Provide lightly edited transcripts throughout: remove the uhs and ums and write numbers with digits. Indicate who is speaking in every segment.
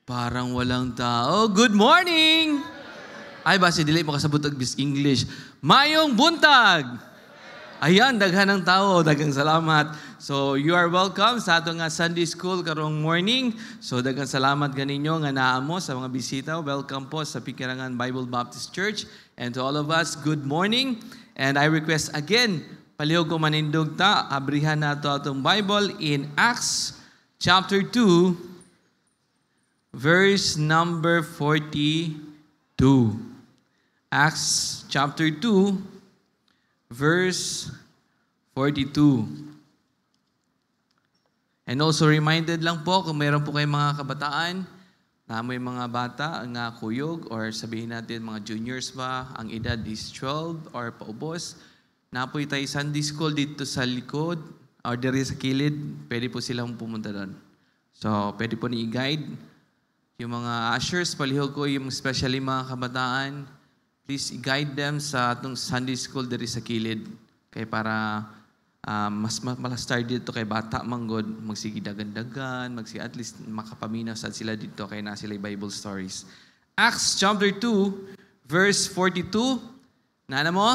Speaker 1: Parang walang tao. Good morning! Ay, base dili mo kasabot og English. Mayong buntag! Ayan, daghan ng tao. Daghang salamat. So, you are welcome sa atong Sunday School karong morning. So, daghang salamat ganinyo nga naa mo sa mga bisita. Welcome po sa Pikirangan Bible Baptist Church. And to all of us, good morning. And I request again, palihog ko manindog ta, abrihan nato atong Bible in Acts chapter 2, verse number 42. Acts chapter 2, verse 42. And also reminded lang po, kung mayroon po kayong mga kabataan, na may mga bata nga kuyog, or sabihin natin mga juniors ba, ang edad is 12 or paubos, napoy tayo Sunday School dito sa likod, or diri sa kilid, pwede po silang pumunta doon. So, pwede po ni-guide. Yung mga ushers, palihog ko, yung especially mga kabataan, please i-guide them sa atong Sunday School diri sa kilid. Kaya para mas start dito kay bata manggod, magsigidagan-dagan, at least makapaminaw sa sila dito kaya na sila Bible stories. Acts chapter 2, verse 42. Nana mo?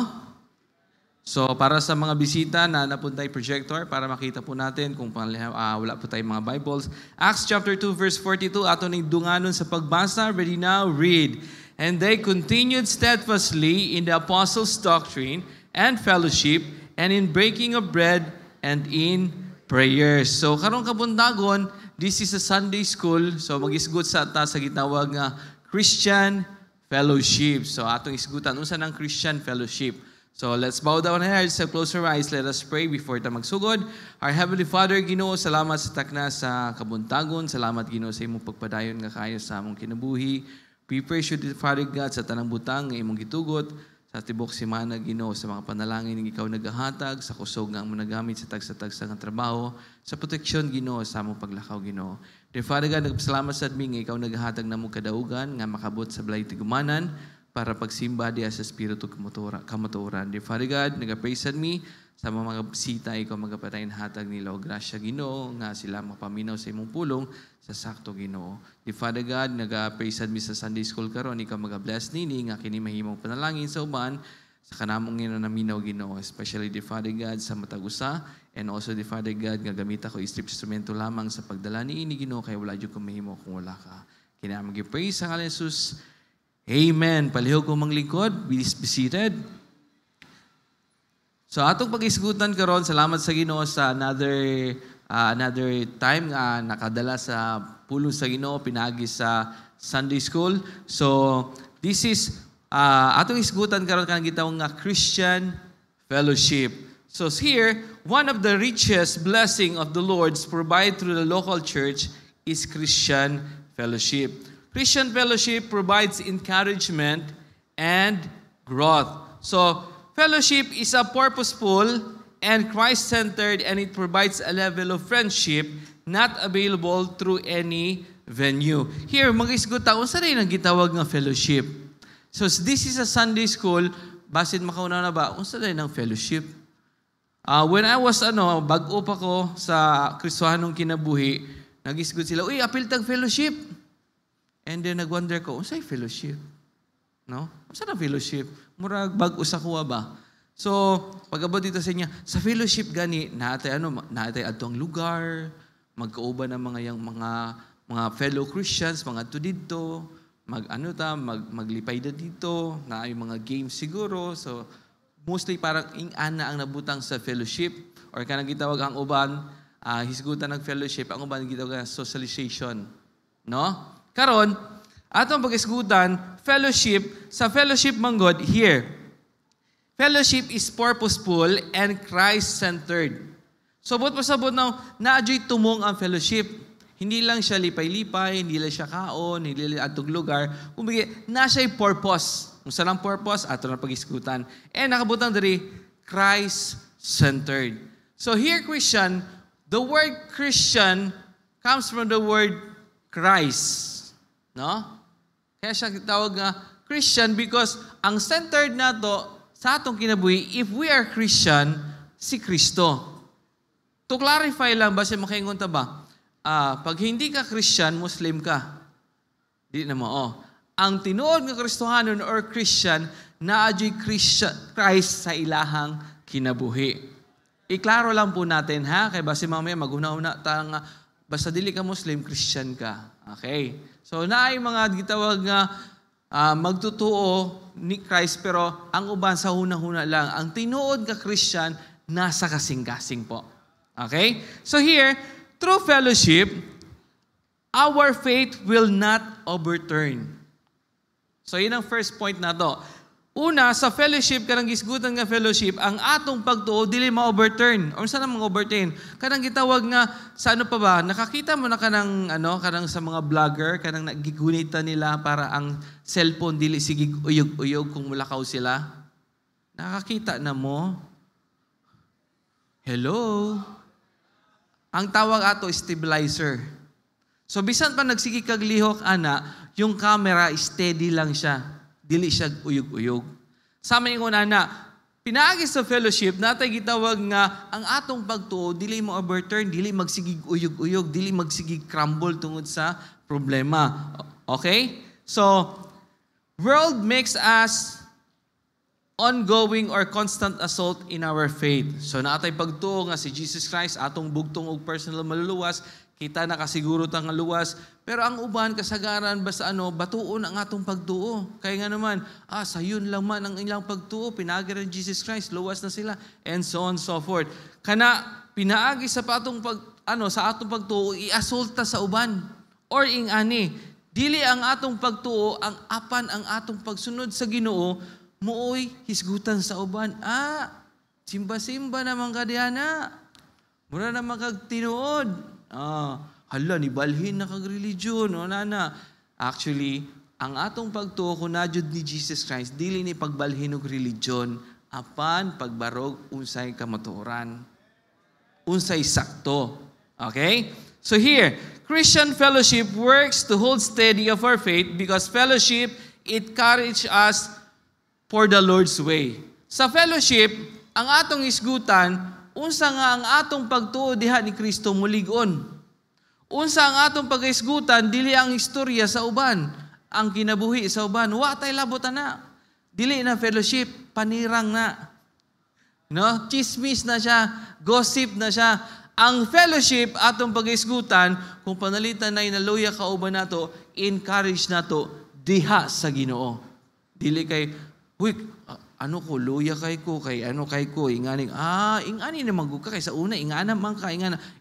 Speaker 1: So, para sa mga bisita na napuntay projector para makita po natin kung wala po tayong mga Bibles. Acts chapter 2 verse 42, ato ning dunganon sa pagbasa. Ready now? Read. And they continued steadfastly in the apostles' doctrine and fellowship and in breaking of bread and in prayers. So, karong kabundagon, this is a Sunday school. So, mag-isgot sa ta sa gitawag nga Christian fellowship. So, atong isgutan, unsa nang Christian fellowship? So let's bow down our heads, close our eyes, let us pray before ta magsugod. Our Heavenly Father, Ginoo, salamat sa takna sa kabuntagon. Salamat, Ginoo, sa imong pagpadayon nga kayo sa among kinabuhi. We praise you, Father God, sa tanang butang nga imong gitugot, sa tibok simana, Ginoo, sa mga panalangin nga ikaw nagahatag, sa kusog nga among nagamit sa tagsa-tagsa nga trabaho, sa proteksyon, Ginoo, sa among paglakaw, Ginoo. Dear Father God, nagpasalamat sa admin nga ikaw nagahatag na mong kadaugan nga makabot sa balay tigumanan, para pagsimba diya sa Espiritu kamatuoran. Dear Father God, nag-praise me sa mga bisita, ikaw magapatayin hatag nila o grasya, Ginoo, nga sila mapaminaw sa imong pulong sa sakto, Ginoo. Dear Father God, nag-praise me sa Sunday School karon, ikaw mag-bless nini, nga kini mahimong panalangin sa uban, sa kanamong naminaw, Ginoo. Especially, Dear Father God, sa matagusa, and also, Dear Father God, nga gamit ako instrumento lamang sa pagdala ni ini, Ginoo, kaya wala dyan kong mahimo kung wala ka. Kinamang praise sa ngalan Jesus. Amen. Palihog ko mang lingkod. Be seated. So atong pag-isgutan karon, salamat sa Ginoo sa another time nga nakadala sa pulong sa Ginoo pinagi sa Sunday School. So this is atong isgutan karon kanang gitawag nga Christian fellowship. So here, one of the richest blessing of the Lord's provide through the local church is Christian fellowship. Christian fellowship provides encouragement and growth. So, fellowship is a purposeful and Christ-centered, and it provides a level of friendship not available through any venue. Here, mag-isgot taon, saan rin ang gitawag ng fellowship? So, this is a Sunday school. Basit makauna na ba? Unsa rin ang fellowship? When I was, bago pa ko sa Kristohanong kinabuhi, nag-isgot sila, uy, apil tag fellowship. And then nag-wonder ko, unsay fellowship? No? Unsa na fellowship? Murag bag-o sa kuha ba? So, pag-abot dito sa inyo, sa fellowship gani, naatay adtong lugar, magkauban ng mga fellow Christians, mga dito, maglipay dito, na ay mga games siguro. So, mostly parang ing-ana ang nabutang sa fellowship, or kanang gitawag ang uban, hisgutan ng fellowship, ang uban gitawag socialization. No? Karon, atong pag-isgutan, fellowship, sa fellowship manggod, here. Fellowship is purposeful and Christ-centered. So, buot pasabot na, naadyo'y tumong ang fellowship. Hindi lang siya lipay-lipay, hindi lang siya kaon, hindi lang atong lugar. Kumbaga, na siya'y purpose. Kung saan ang purpose, ato na pag-isgutan. And nakabutang dari, Christ-centered. So, here, Christian, the word Christian comes from the word Christ. No? Kaya siya tawag nga Christian because ang centered nato sa atong kinabuhi, if we are Christian, si Kristo. To clarify lang, basta makaingon ta ba? Pag hindi ka Christian, Muslim ka. Di na mo. Ang tinuod nga Kristohanon or Christian, naadyo'y Christ sa ilahang kinabuhi. Iklaro lang po natin, ha? Kaya basi mamaya maghuna-una nga, basta dili ka Muslim, Christian ka. Okay? So, naay mga gitawag nga magtutuo ni Christ, pero ang uban sa huna-huna lang. Ang tinuod nga Christian, nasa kasing-kasing po. Okay? So here, through fellowship, our faith will not overturn. So yun ang first point na to. Una, sa fellowship, kanang gisgutan nga fellowship, ang atong pagtuo, dili ma-overturn. O saan ang ma-overturn? Kanang gitawag nga, sa ano pa ba? Nakakita mo na kanang sa mga vlogger, kanang nagigunita nila para ang cellphone dili sigig uyog-uyog kung mulakaw sila? Nakakita na mo? Hello? Ang tawag ato stabilizer. So bisan pa nagsigi kag lihok ana, yung camera steady lang siya. Dili siya uyog-uyog. Sa maingon ana, pinaagi sa fellowship natay gitawag nga ang atong pagtuo dili mo overturn, dili magsigig uyog-uyog, dili magsigig crumble tungod sa problema. Okay? So world makes us ongoing or constant assault in our faith. So naatay pagtuo nga si Jesus Christ atong bugtong og personal maluluwas, kita nakasiguro ta nga luwas, pero ang uban kasagaran basta batuon ang atong pagtuo. Kaya nga naman, sayon lang man ang ilang pagtuo, pinaagi rin Jesus Christ, luwas na sila, and so on so forth. Kana pinaagi sa atong sa atong pagtuo, iasulta sa uban or ingani. Dili ang atong pagtuo ang apan ang atong pagsunod sa Ginoo, mooy hisgutan sa uban. Simba-simba naman kadiyana. Mura na makagtinuod. Hala, nibalhin na kag-religion. Actually, ang atong pagtuo kung nadyod ni Jesus Christ, dili ni pagbalhin og religion, apan pagbarog unsay kamatuoran. Unsay sakto. Okay? So here, Christian fellowship works to hold steady of our faith because fellowship, it encourages us for the Lord's way. Sa fellowship, ang atong isgutan, unsa nga ang atong pagtuo diha ni Kristo mulig-on. Unsa ang atong pag-isgutan, dili ang istorya sa uban, ang kinabuhi sa uban. Wa tay labot na. Dili na fellowship, panirang na. No? Chismis na siya, gossip na siya. Ang fellowship, atong pag-isgutan, kung panalitan na inaluya ka uban nato, encourage nato diha sa Ginoo. Dili kay, luya kay ko, inganing, ingani na magbuka kay sa una, ingana man ka,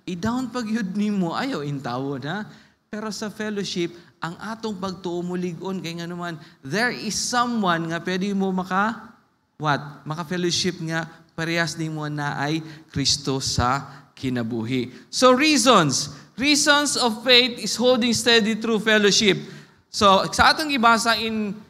Speaker 1: i-down pag yun ni mo, ayaw intawon, ha? Pero sa fellowship, ang atong pagtuo mulig-on, kay nga naman, there is someone nga pwede mo maka-fellowship nga, parehas ni mo na ay Kristo sa kinabuhi. So reasons of faith is holding steady through fellowship. So sa atong ibasa in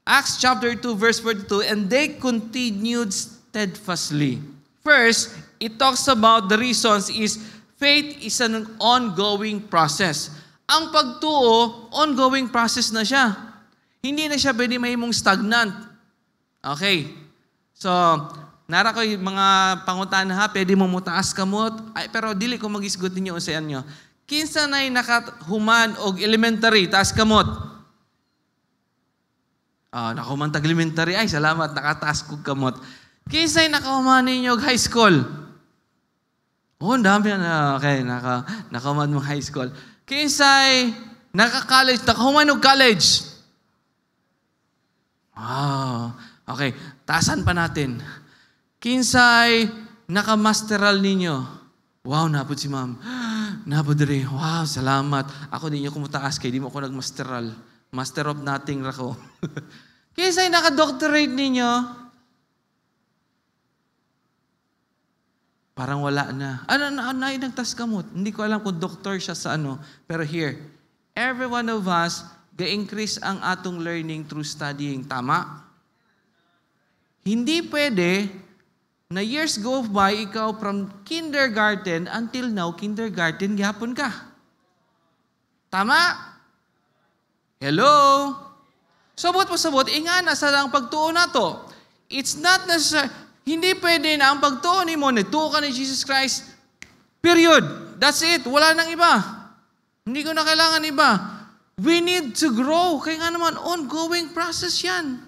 Speaker 1: Acts chapter 2 verse 42, and they continued steadfastly. First, it talks about the reasons is faith is an ongoing process. Ang pagtuo, ongoing process na siya. Hindi na siya pwede mahimong stagnant. Okay. So, nara ko yung mga pangutan pwede mo mutaas kamot, pero dili ko mag-isgot ninyo sa inyo. Kinsa na'y nakahuman og elementary, taas kamot. Nakahuman tag elementary, salamat, nakataas kong kamot. Kinsay nakahuman ninyo high school? Dami na. Okay, nakahuman mo high school. Kinsay naka-college, nakahuman og college? Okay, taasan pa natin. Kinsay naka-masteral ninyo? Wow, napod si ma'am. Napod rin. Wow, salamat. Ako din yung kumutaas kay di mo ako nag-masteral. Master of nothing rako. Kinsay naka-doctorate ninyo? Parang wala na. Nagtas kamot. Hindi ko alam kung doctor siya sa Pero here, every one of us, ga-increase ang atong learning through studying. Tama? Hindi pwede na years go by, ikaw from kindergarten until now, kindergarten, gihapon ka. Tama? Hello? Sabot, ingana sa lang pagtuo na to. It's not necessary. Hindi pwede na ang pagtuo ni mo, nagtuo ka ni Jesus Christ, period. That's it. Wala nang iba. Hindi ko na kailangan iba. We need to grow. Kaya nga naman, ongoing process yan.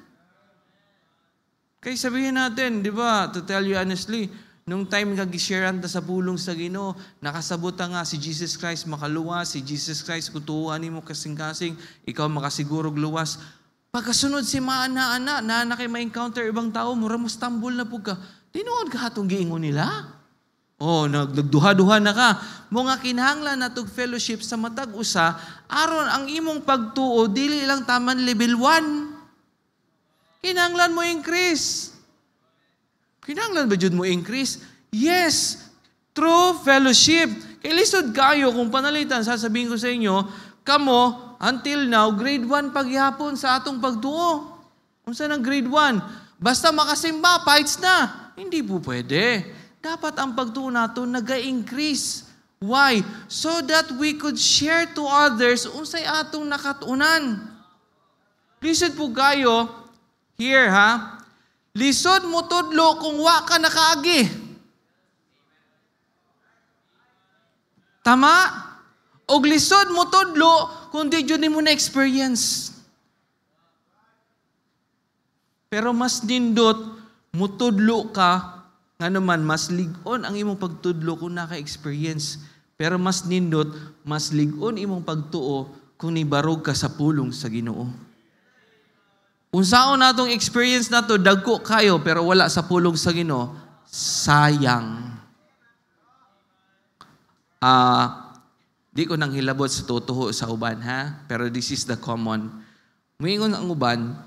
Speaker 1: Kaya sabihin natin, di ba, to tell you honestly, nung time nag-sharean ta sa pulong sa Ginoo, nakasabot nga si Jesus Christ makaluwas, si Jesus Christ kutuhan mo kasing-kasing, ikaw makasigurog luwas. Pagkasunod si maana-ana, na kay ma-encounter ibang tao, mura mo stumble na po ka. Tinuod ka hatong giingon nila? Nagduha-duha na ka. Mga kinahanglan na tog fellowship sa matag usa, aron ang imong pagtuo, dili lang taman level 1. Kinahanglan mo increase. Kinahanglan ba jud mo increase? Yes, through fellowship. Kay lisod kayo kung panalitan, sasabihin ko sa inyo, kamo, until now, grade 1 paghihapon sa atong pagtuo. Unsa nang grade 1? Basta makasimba, fights na. Hindi po pwede. Dapat ang pagtuo nato nag-increase. Why? So that we could share to others unsay atong nakatunan. Lisod po kayo, here ha, lisod mo tudlo kung wa ka nakaagi. Tama? Og lisod mo tudlo kung di jud nimo na experience. Pero mas nindot mutudlo ka nga naman mas lig-on ang imong pagtudlo kung naka-experience. Pero mas nindot, mas lig-on imong pagtuo kung nibarog ka sa pulong sa Ginoo. Unsaon natong experience nato dagko kayo pero wala sa pulong sa Ginoo, sayang. Di ko nang hilabot sa totoo sa uban ha, pero this is the common. Moingon ang uban,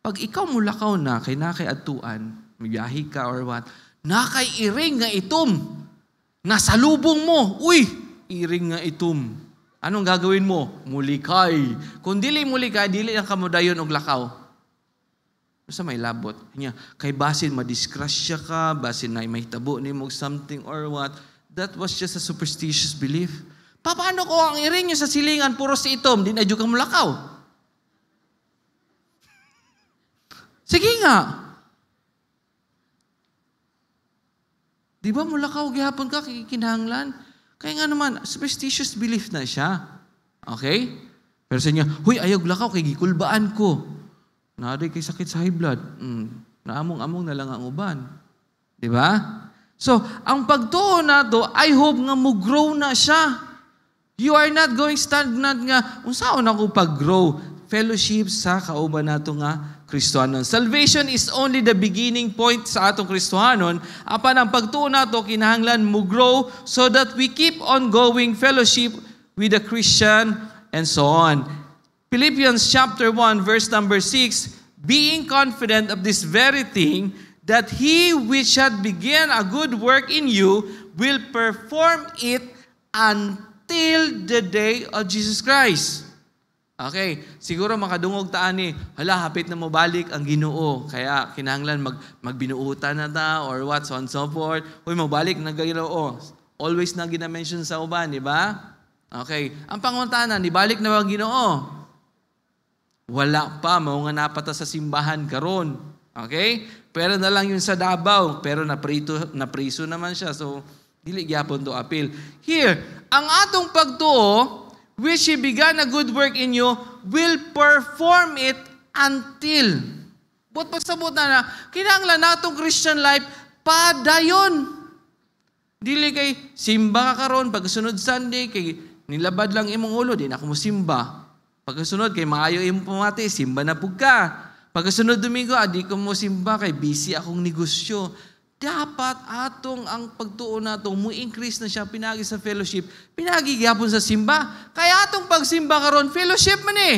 Speaker 1: pag ikaw mulakaw na kay nakay atuan, miyahi ka or what, nakay iring nga itom. Nasalubong mo. Uy, iring nga itom. Anong gagawin mo? Mulikay. Kung dili mulikay, dili ang kamudayon og lakaw. Basta may labot. Kay basin madiskrasya ka, basin na may tabo ni mo something or what. That was just a superstitious belief. Paano ko ang iring nyo sa silingan, puro si itom, di na dyo ka mulakaw? Sige nga. Di ba mulakaw gihapon ka, kinahanglan? Kaya nga naman, superstitious belief na siya. Okay? Pero sa niya, huy, ayog lakaw, kay gikulbaan ko. Naaday kay sakit sa high blood. Naamong-among na lang ang uban. Di ba? So, ang pagtuo na to, I hope nga mo grow na siya. You are not going stagnant nga. Unsaon ako pag-grow? Fellowship sa kauban nato nga Kristohanon. Salvation is only the beginning point sa atong Kristohanon. Apan ang pagtuo nato kinahanglan mo grow so that we keep on going fellowship with the Christian and so on. Philippians chapter 1 verse number 6, being confident of this very thing, that he which had begun a good work in you will perform it until the day of Jesus Christ. Okay, siguro makadungog taan ni, hapit na mo balik ang Ginoo. Kaya kinahanglan magbinuutan na ta or what, so on so forth. Uy, mabalik na Ginoo. Always na gina-mention sa uban, di ba? Okay, ang panguntanan, ibalik na ba ang Ginoo? Wala pa, mga napata sa simbahan karon. Okay? Pero na lang yun sa Davao, pero napriso naman siya. So, dili gyapon to appeal. Here, ang atong pagtuo, which He began a good work in you, will perform it until. But pagsabot na kinahanglan natong Christian life, padayon. Dili kay simba ka karon, pagsunod Sunday, kay nilabad lang imong ulo, di na ako mo simba. Pagsunod kay maayo imong pamati, simba na pug ka. Pagsunod Domingo, di ko mo simba, kay busy akong negosyo. Dapat atong ang pagtuo natong mo increase na siya pinagi sa fellowship, pinagi gyapon sa simba. Kaya atong pagsimba karon fellowship man eh.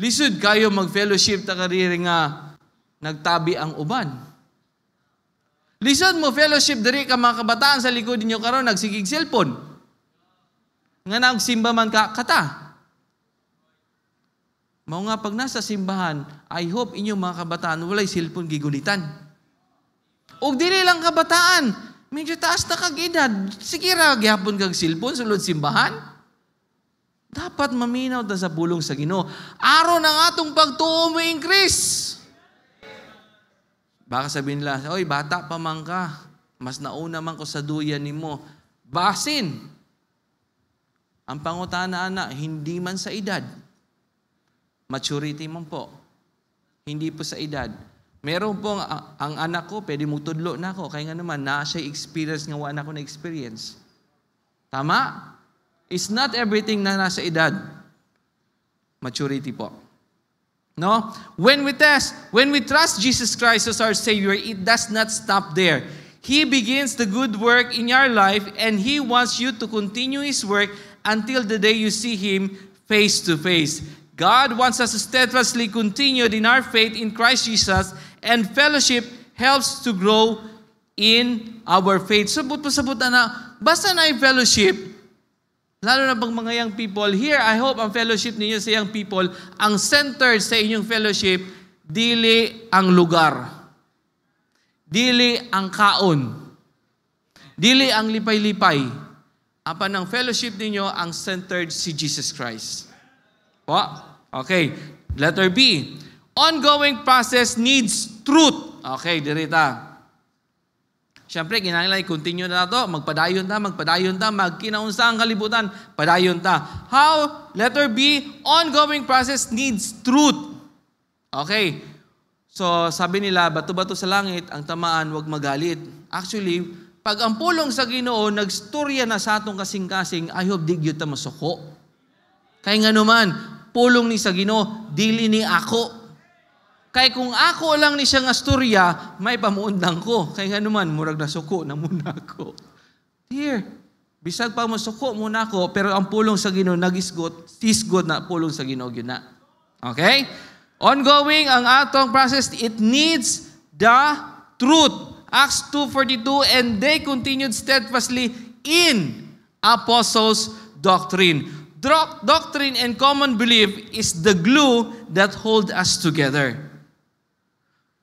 Speaker 1: Lisod kayo mag-fellowship ta kariri nga nagtabi ang uban. Lisod mo fellowship diri ka mga kabataan sa likod ninyo karon nagsigig cellphone. Nga nagsimba man ka kata. Mao nga pag nasa simbahan, I hope inyong mga kabataan walay cellphone gigunitan. O dili lang kabataan, medyo taas na kag-edad. Sige ra, gyapon kag cellphone, sulod simbahan. Dapat maminaw ta sa pulong sa Ginoo. Aron ang atong pagtuo mo increase. Baka sabihin nila, oy, bata pa man ka. Mas nauna man ko sa duyan nimo. Basin. Ang pangutana, anak, hindi man sa edad. Maturity man po. Hindi po sa edad. Meron po ang anak ko, pwede mo tudlo na ako. Kaya nga naman, na siya experience nga wala ko na experience. Tama? It's not everything na nasa edad. Maturity po. No? When we trust Jesus Christ as our Savior, it does not stop there. He begins the good work in your life and He wants you to continue His work until the day you see Him face to face. God wants us to steadfastly continue in our faith in Christ Jesus, and fellowship helps to grow in our faith. Sabot na, basta na yung fellowship, lalo na pag mga young people, here, I hope ang fellowship ninyo sa young people, ang centered sa inyong fellowship, dili ang lugar. Dili ang kaon. Dili ang lipay-lipay. Apan ang fellowship ninyo, ang centered si Jesus Christ. Po? Okay. Letter B. Ongoing process needs truth. Okay, dirita. Siyempre, kinahanglan continue na ito. Magpadayon ta, magkinaunsa ang kalibutan, padayon ta. How? Letter B, ongoing process needs truth. Okay. So, sabi nila, bato-bato sa langit, ang tamaan, wag magalit. Actually, pag ang pulong sa Ginoo, nagstorya na sa atong kasing-kasing, I hope di gyud ta masuko. Kaya nga naman, pulong ni sa Ginoo, dili ni ako. Kaya kung ako lang ni siya nga storya, may pamuundang ko. Kaya nga naman, murag na suko na muna ako. Here, bisag pa masuko muna ako, pero ang pulong sa Ginoo, tisgot na pulong sa Ginoo yun na. Okay? Ongoing ang atong process, it needs the truth. Acts 2:42, and they continued steadfastly in apostles' doctrine. Doctrine and common belief is the glue that hold us together.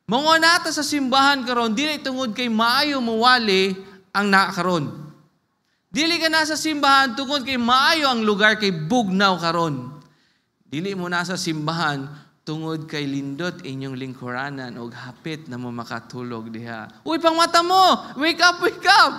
Speaker 1: Mga nata sa simbahan karon, dili tungod kay maayo mawali ang nakakaron. Dili ka na sa simbahan tungod kay maayo ang lugar kay bugnaw karon. Dili mo na sa simbahan tungod kay lindot inyong lingkuranan o hapit na mo makatulog diha. Uy, pang mata mo! Wake up, wake up!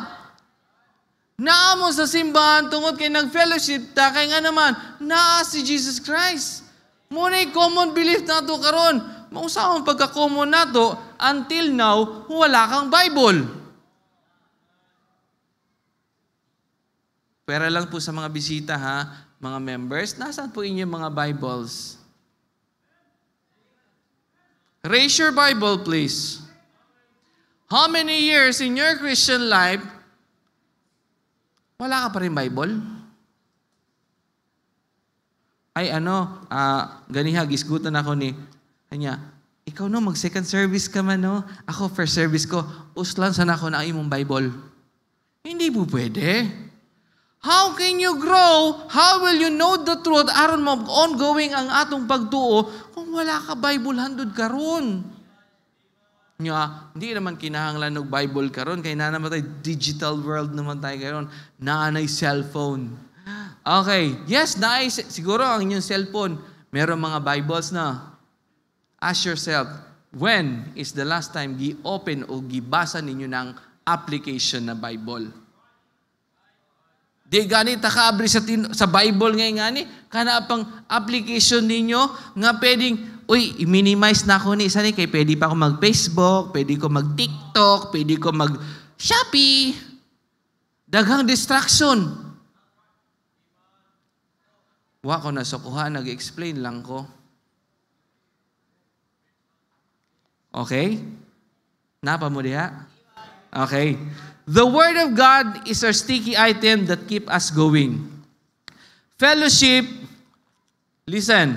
Speaker 1: Naa mo sa simbahan tungod kay nag-fellowship ta, kay nga naman, naa si Jesus Christ. Muna'y common belief na ito karon. Mausahong pagka-common na ito, until now, wala kang Bible. Pera lang po sa mga bisita ha, mga members, nasaan po inyong mga Bibles? Raise your Bible, please. How many years in your Christian life, wala ka pa rin Bible? Ay ganiha, gisgutan ako ni, kanya, ikaw no, mag-second service ka man no, ako first service ko, uslan sana ako na imong Bible. Hindi po pwede. How can you grow? How will you know the truth aron mo ongoing ang atong pagtuo kung wala ka Bible handod karon? Hindi naman kinahanglan og Bible karon kay na naman tayo digital world naman tayo karon. Naanay cellphone. Okay, yes, naay siguro ang inyong cellphone meron mga Bibles na. Ask yourself, when is the last time gi-open o gibasa ninyo ng application na Bible? Di gani takaabri sa Bible ngayon ngani, kana pang application ninyo nga pwedeng, i-minimize na ako ni isa ni, kay pwede pa ako mag-Facebook, pwede ko mag-TikTok, pwede ko mag-Shopee. Daghang distraction. Wa ko nasukuha, nag-explain lang ko. Okay? Napa mo diha? Okay. The Word of God is our sticky item that keep us going. Fellowship, listen,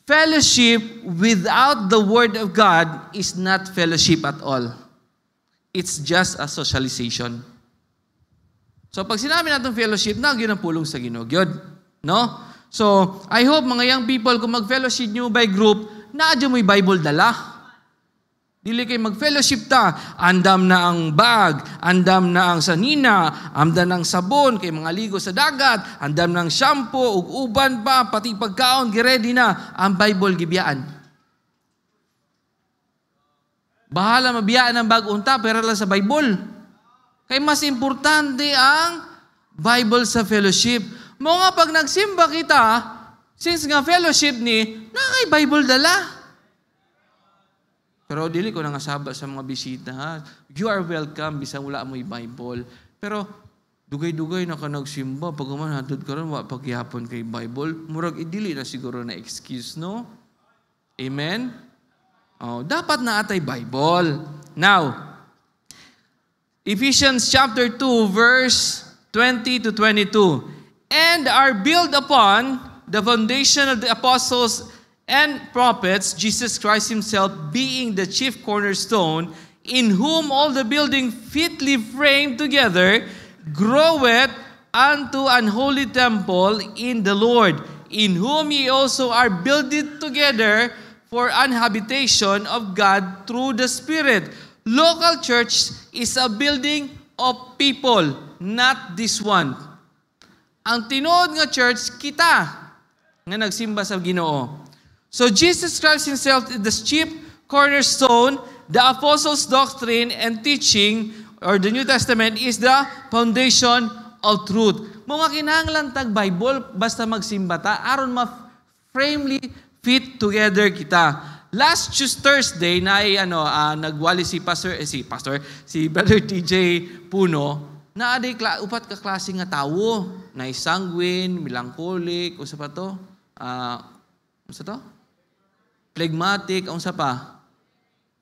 Speaker 1: fellowship without the Word of God is not fellowship at all. It's just a socialization. So pag sinabi natin fellowship, yun ang pulong sa Ginoo. No? So, I hope mga young people, kung mag-fellowship nyo by group, naadyo mo yung Bible dala. Dili kay mag-fellowship ta, andam na ang bag, andam na ang sanina, andam ng sabon, kay mga ligo sa dagat, andam ng shampoo, ug uban pa, pati pagkaon, giredy na, ang Bible gibiyaan. Bahala mabiyaan ang bag unta, pero lang sa Bible. Kay mas importante ang Bible sa fellowship. Mga pag nagsimba kita, since nga fellowship ni, nakay Bible dala. Pero dili ko nangasaba sa mga bisita, ha? You are welcome, bisang wala mo'y Bible. Pero, dugay-dugay na ka nagsimba, pag hatod ka rin, pagyapon kay Bible, murag idili na siguro na excuse, no? Amen? Oh, dapat na atay Bible. Now, Ephesians chapter 2, verse 20 to 22. And are built upon the foundation of the apostles and prophets, Jesus Christ himself being the chief cornerstone, in whom all the building fitly framed together groweth unto an holy temple in the Lord, in whom ye also are builded together for an habitation of God through the Spirit. Local church is a building of people, not this one. Ang tinuod nga church, kita nga nagsimba sa Ginoo. So Jesus Christ himself is the chief cornerstone, the apostles' doctrine and teaching, or the New Testament, is the foundation of truth. Mga kinahanglan tag Bible, basta magsimba ta, aron ma-framely fit together kita. Last Thursday, nagwali si Brother TJ Puno, na aday upat ka klase nga tawo, na sanguine, melancholic, usa pa to? Usa to? Phlegmatic, unsa pa?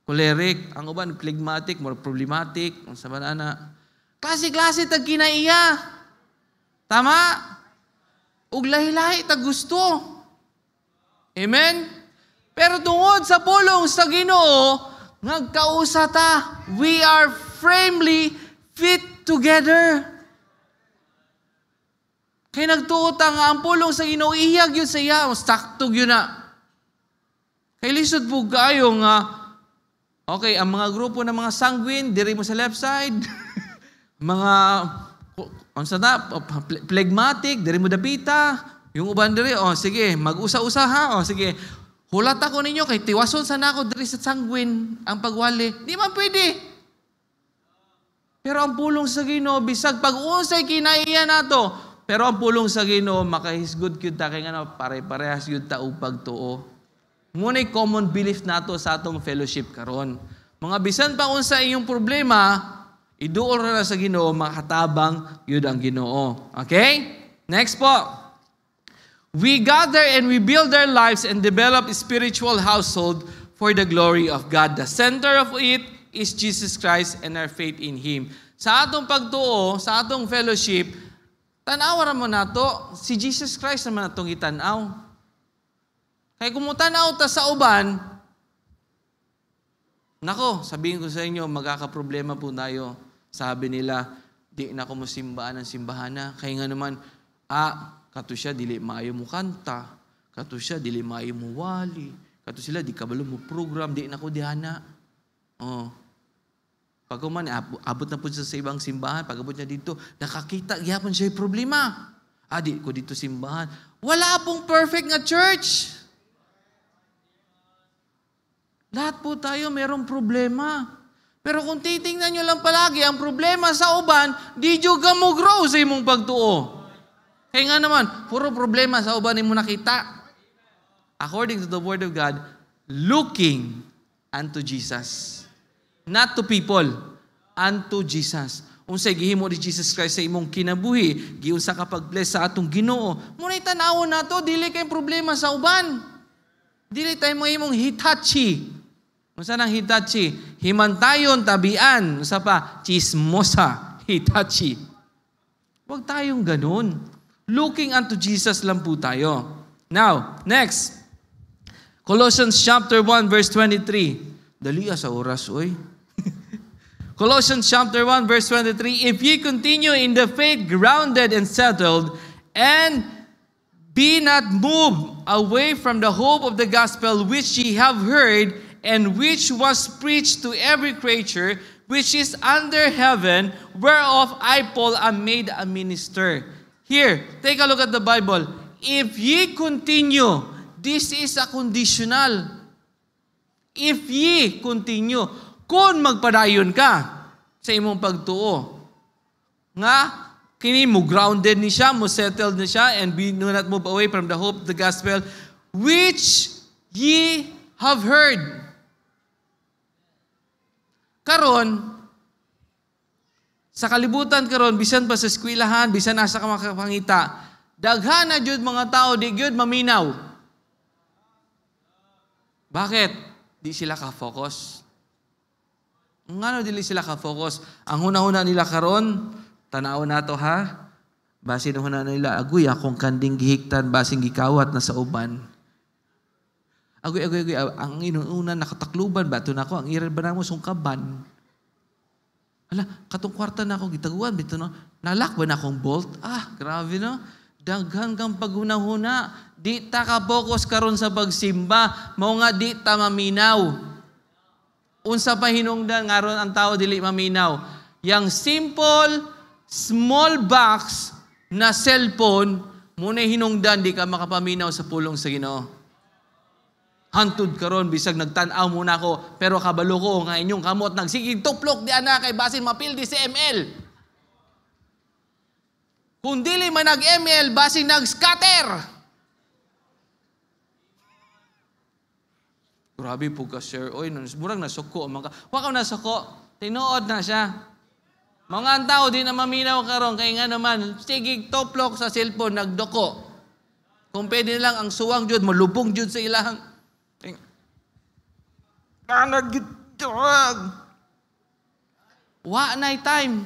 Speaker 1: Choleric, ang uban phlegmatic, more problematic, unsa ba na? Klase-klase tag kinaiya. Tama? Ug lahi-lahi tag gusto. Amen? Pero tungod sa pulong sa Ginoo, ngagkausa ta, we are firmly fit together. Kaya nagtuot nga ang pulong sa Ginoo, iyag yun sa iya, staktog yun na. Kaya lisod po kayo nga, okay, ang mga grupo ng mga sanguine, diri mo sa left side. Mga, phlegmatic, diri mo dapita. Yung uban diri, sige, mag-usa-usa ha, sige. Hulat ako ninyo, kay tiwason sana ako diri sa sanguine, ang pagwali. Di man pwede. Pero ang pulong sa Ginoo, bisag pag-unsay kinaiya nato, pero ang pulong sa Ginoo, makahisgod kyud ta, kay nga pare-parehas yun ta upag tuo. Ngunit common belief nato sa atong fellowship karon. Mga bisan pa unsa iyong problema, iduol ra sa Ginoo, makatabang yun ang Ginoo. Okay? Next po. We gather and we build our lives and develop a spiritual household for the glory of God. The center of it is Jesus Christ and our faith in Him. Sa atong pagtuo, sa atong fellowship, tanawa mo nato, si Jesus Christ naman atong itanaw. Kaya kung tanaw ta sa uban, nako, sabihin ko sa inyo, magkakaproblema po tayo. Sabi nila, di na ko musimbaan ng simbahana. Kaya nga naman, kato siya, dili maayo mo kanta. Kato siya, dili maayo mo wali. Kato sila, di kabalo mo program, di na ko dihana. Pag man, abot na po siya sa ibang simbahan, pag abot niya dito, nakakita, gyapon siya yung problema. Di ko dito simbahan. Wala pong perfect nga church. Lahat po tayo merong problema. Pero kung titingnan nyo lang palagi, ang problema sa uban, di nyo ka mo grow sa imong pagtuo. Kaya nga naman, puro problema sa uban mo nakita. According to the Word of God, looking unto Jesus. Not to people, unto Jesus. Unsay gihimo ni Jesus Christ sa imong kinabuhi, giunsa ka pag-bless sa atong Ginoo. Muna'y tanawon nato, dili kay problema sa uban. Dili tayo mo imong Hitachi. Unsa nang Hitachi? Himantayon, tabian. Unsa pa? Chismosa. Hitachi. Huwag tayong ganun. Looking unto Jesus lang po tayo. Now, next. Colossians chapter 1 verse 23. Dali sa oras, oy. Colossians chapter 1 verse 23. If ye continue in the faith, grounded and settled, and be not moved away from the hope of the gospel which ye have heard, and which was preached to every creature which is under heaven, whereof I, Paul, am made a minister. Here, take a look at the Bible. If ye continue, this is a conditional. If ye continue, kung magpadayon ka sa imong pagtuo, nga Kini mo grounded ni siya, mo settled ni siya, and we do not move away from the hope of the gospel, which ye have heard. Karon, sa kalibutan karon, bisan pa sa eskwelahan, bisan asa ka makapangita, daghan na jud mga tao, di jud maminaw. Bakit? Di sila ka-focus. Ngano dili sila ka-focus? Ang huna-huna nila karon, tanaw na to ha. Basin huna nila, agoy akong kanding gihiktan, basing gikawat na sa uban. Agoy, ang inuuna nakatakluban ba? Ito na ako, ang iral ba na mo sungkaban? Ala, katong kwarta na ako gitaguan, bito no? Nalakban akong bolt. Grabe no? Daghan kang paghuna-huna. Di ta ka-focus karon sa pagsimba. Mao nga di ta maminaw. Unsa pa hinungdan nga ron ang tao dili maminaw. Yang simple, small box na cellphone, muna hinungdan, di ka makapaminaw sa pulong sa Ginoo. Hantud karon bisag nagtan-aw muna ako, pero kabalo ko nga inyong kamot nagsigig tuplok di ana kay basin mapildi si ML. Kung dili man nag-ML, basin nag-scatter. Grabe po ka, sir. Oy, murang nasuko. Wakaw nasuko. Tinuod na siya. Mga tao di na maminaw karon kay nga naman, sigig toplok sa cellphone, nagdoko. Kung pwede lang ang suwang jud, malubong jud sa ilang. Nagdurag. Wa na'y time.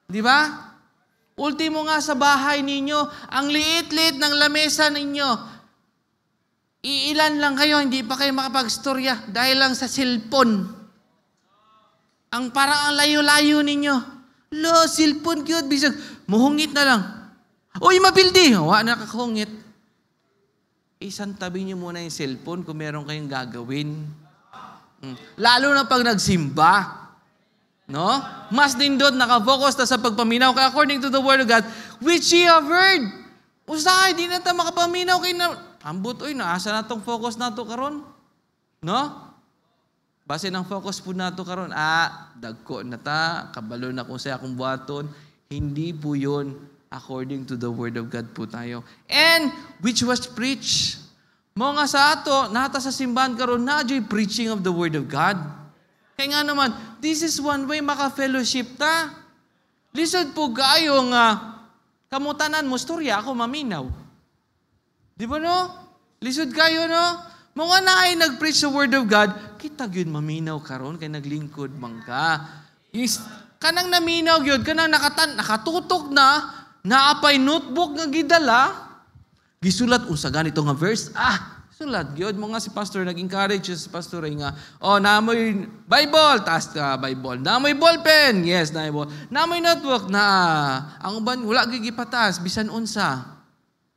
Speaker 1: Di ba? Ultimo nga sa bahay ninyo, ang liit-liit ng lamesa ninyo, iilan lang kayo, hindi pa kayo makapagstorya dahil lang sa cellphone. Ang parang ang layo-layo ninyo. Lo, cellphone cute, bisag, muhungit na lang. Uy, mapildi! Wa na kakahungit. Isang tabi niyo muna yung cellphone kung meron kayong gagawin. Lalo na pag nagsimba. No? Mas nindot, nakafocus na sa pagpaminaw. Kaya according to the Word of God, which ye have heard. Usahay, di na ta makapaminaw kayo na. Ambot, uy, naasa na tong focus na to karon. No? Base ng focus po na to karon. Dagko na ta, kabalo na kung saya akong buhaton. Hindi po yun according to the Word of God po tayo. And which was preached. Mo nga sa ato, nata sa simbahan karon na joy preaching of the Word of God. Kaya nga naman, this is one way maka-fellowship ta. Lisod po kayo nga, kamutanan mo, storya ako maminaw. Di ba no? Lisod kayo no? Mga na ay nag-preach the Word of God, kita yun maminaw karon kay naglingkod man ka. Kanang naminaw yun, kanang nakatutok na, naapay notebook nga gidala, gisulat unsa ganito nga verse, sulat yun. Mga si pastor, nag-encourage si pastor ay nga, namoy Bible, taas ka Bible. Namoy ballpen, yes, namoy ball. Namoy notebook, ang uban, wala gigipatas, bisan unsa.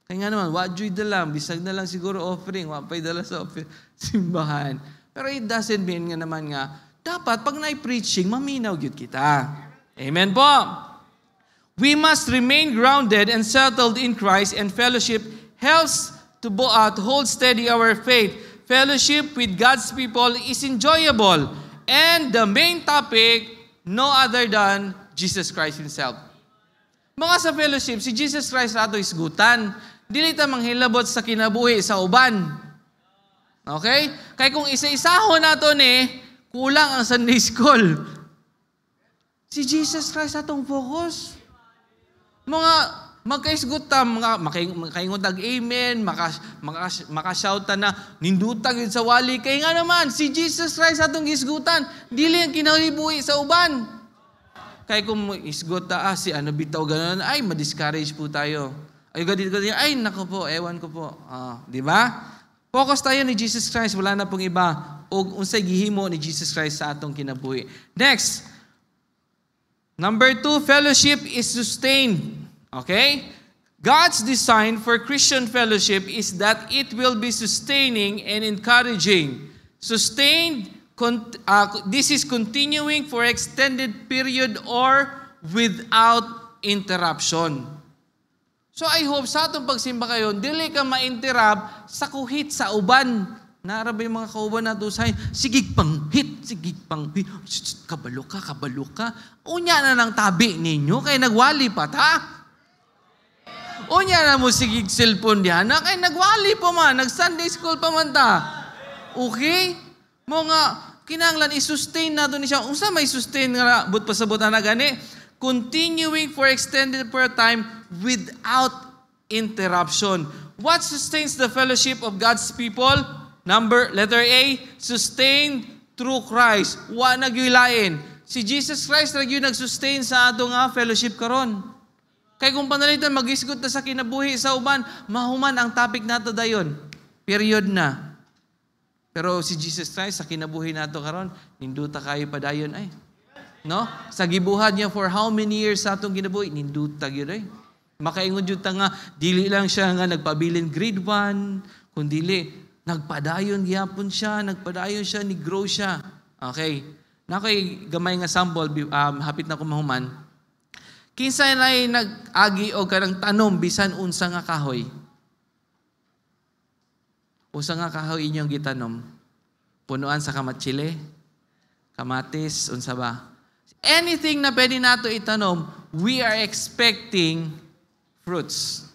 Speaker 1: Kaya nga naman, wadyo'y dalang, bisag na lang siguro offering, wapay dala sa simbahan. Pero it doesn't mean nga naman nga, dapat pag na-preaching, maminaw yun kita. Amen po. We must remain grounded and settled in Christ, and fellowship helps to hold steady our faith. Fellowship with God's people is enjoyable. And the main topic, no other than Jesus Christ Himself. Mga sa fellowship, si Jesus Christ ato isgutan. Dili ta manghilabot sa kinabuhi sa uban. Okay? Kaya kung isa-isahon nato kulang ang Sunday School. Si Jesus Christ atong focus. Mga magkaisgot ta, makaingon tag amen, makashout ta na, nindutag yun sa wali. Kaya nga naman, si Jesus Christ atong isgutan. Dili ang kinabuhi sa uban. Kaya kung isgot ta, si ano bitaw ganun, ay, ma-discourage po tayo. Ay, naku po, ewan ko po. Di ba? Focus tayo ni Jesus Christ, wala na pong iba. O unsay gihimo ni Jesus Christ sa atong kinabuhi. Next, number 2, fellowship is sustained. Okay? God's design for Christian fellowship is that it will be sustaining and encouraging. Sustained, this is continuing for extended period or without interruption. So I hope sa atong pagsimba kayo, dili ka ma-interrupt sa kuhit sa uban. Naarabay mga kauban nato say, sigig panghit, kabalo ka. Unya na ng tabi ninyo, kay nagwali pa ta. Unya na mo sigig cellphone diyan, kay nagwali pa man, nag-Sunday school pa man ta. Okay? Mga kinahanglan i-sustain nato ni siya. Unsa may sustain nga but pasabot na gani? Continuing for extended prayer time without interruption. What sustains the fellowship of God's people? Letter A, sustained through Christ. Wa nagyulain. Si Jesus Christ nag-sustain sa ato nga fellowship karon. Kay kung panalitan mag-isgot na sa kinabuhi sa uban, mahuman ang topic nato dayon. Period na. Pero si Jesus Christ sa kinabuhi nato karon, ninduta kayo pa dayon ay. No? Sa gibuhat niya for how many years sa atong kinabuhi, ninduta gyud ay. Makaingon jud ta nga dili lang siya nga nagpabilin grade 1, kundi nagpadayon gyapon siya, ni-grow siya. Okay. Nakoy gamay nga sample, hapit na ko mahuman. Kinsa nay nag-agi o kanang tanom bisan unsa nga kahoy? Unsa nga kahoy inyong gitanom? Punuan sa kamatsile, kamatis, unsa ba? Anything na pwede nato itanom, we are expecting fruits.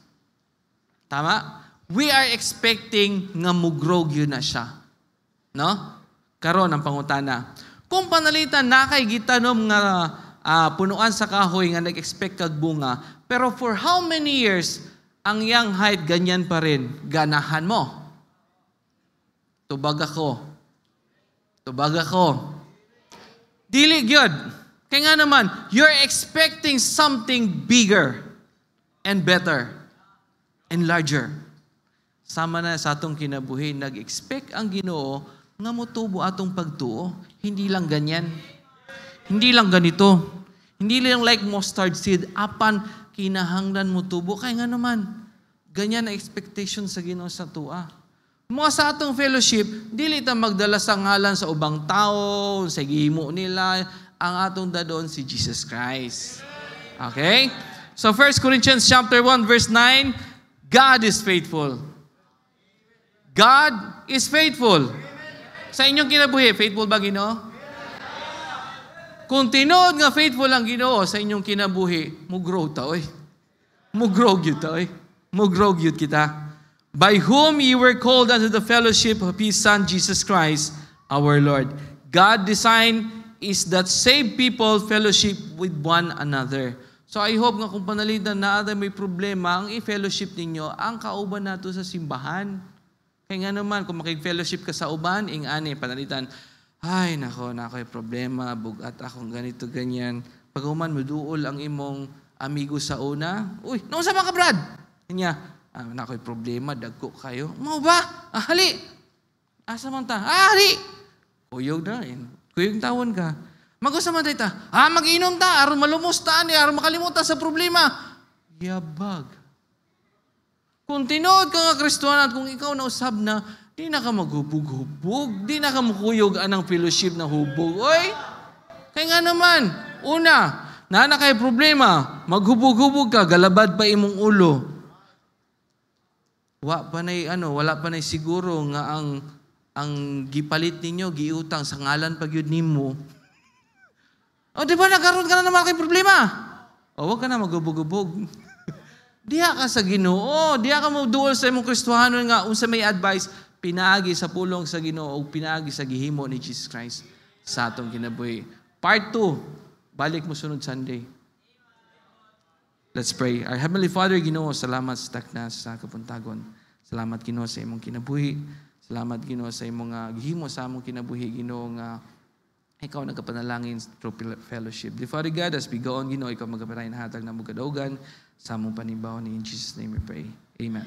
Speaker 1: Tama? We are expecting nga mugrog yun na siya. No? Karon ang pangutana. Kung panalitan na kay gitanom nga punuan sa kahoy nga nag-expect kag bunga, pero for how many years ang young height ganyan pa rin? Ganahan mo. Tubag ako. Dili gyud. Kaya nga naman, you're expecting something bigger and better and larger. Sama na sa atong kinabuhi, nag-expect ang Ginoo nga motubo atong pagtuo. Hindi lang ganyan. Hindi lang ganito. Hindi lang like mustard seed. Apan, kinahanglan motubo. Kaya nga naman, ganyan na expectation sa Ginoo sa tua. Mga sa atong fellowship, dili ta magdala sa ngalan sa ubang tao, sa gihimo nila. Ang atong dadon si Jesus Christ. Okay? So 1 Corinthians chapter 1 verse 9, God is faithful. God is faithful. Sa inyong kinabuhi, faithful ba Ginoo? Kung tinood nga faithful ang Ginoo sa inyong kinabuhi, mugrow ta oy. Mugrow gyud kita. By whom you were called unto the fellowship of His Son, Jesus Christ, our Lord. God design is that save people fellowship with one another. So I hope nga kung panalitan na may problema, ang i-fellowship ninyo, ang kauban nato sa simbahan. Kaya nga naman, kung makig-fellowship ka sa uban, panalitan, ay, nako'y problema, bugat akong ganito, ganyan. Pag uman, maduol ang imong amigo sa una, uy, naunsa ba ka, Brad? Kanya, nako'y problema, dagko kayo. Mau ba? Hali! Asa man ta? Hali! Kuyog na rin. Kuyog tawon ka. Mag-usaman tayo ta. Mag-inom ta, aron malumos ta, aron makalimutan sa problema. Yabag. Kung tinood ka nga Kristohanan, kung ikaw nausab na, di na ka maghubog-hubog, di na ka makuyog anang fellowship na hubog. Oy! Kaya nga naman, una, na kay problema, maghubog-hubog ka, galabad pa imong ulo. Wala pa nay siguro nga ang gipalit ninyo, giutang sa ngalan pagyud nimo. O di ba nagkaroon ka na naman kay problema? O wag ka na maghubog-hubog. Diha ka sa Ginoo, diha ka moduol sa imong Kristohanon nga unsa may advice pinaagi sa pulong sa Ginoo o pinaagi sa gihimo ni Jesus Christ sa atong kinabuhi. Part 2, balik mo sunod Sunday. Let's pray. Our Heavenly Father, Ginoo, salamat sa taknas sa kapuntagon. Salamat Ginoo sa imong kinabuhi. Salamat Ginoo sa imong gihimo sa among kinabuhi, Ginoo nga ikaw nagkapanalangin through fellowship. The Father God, as we go on, Ginoo, ikaw magkapatay na hatag na mong kadaugan sa among panimbaw ni in Jesus' name we pray. Amen.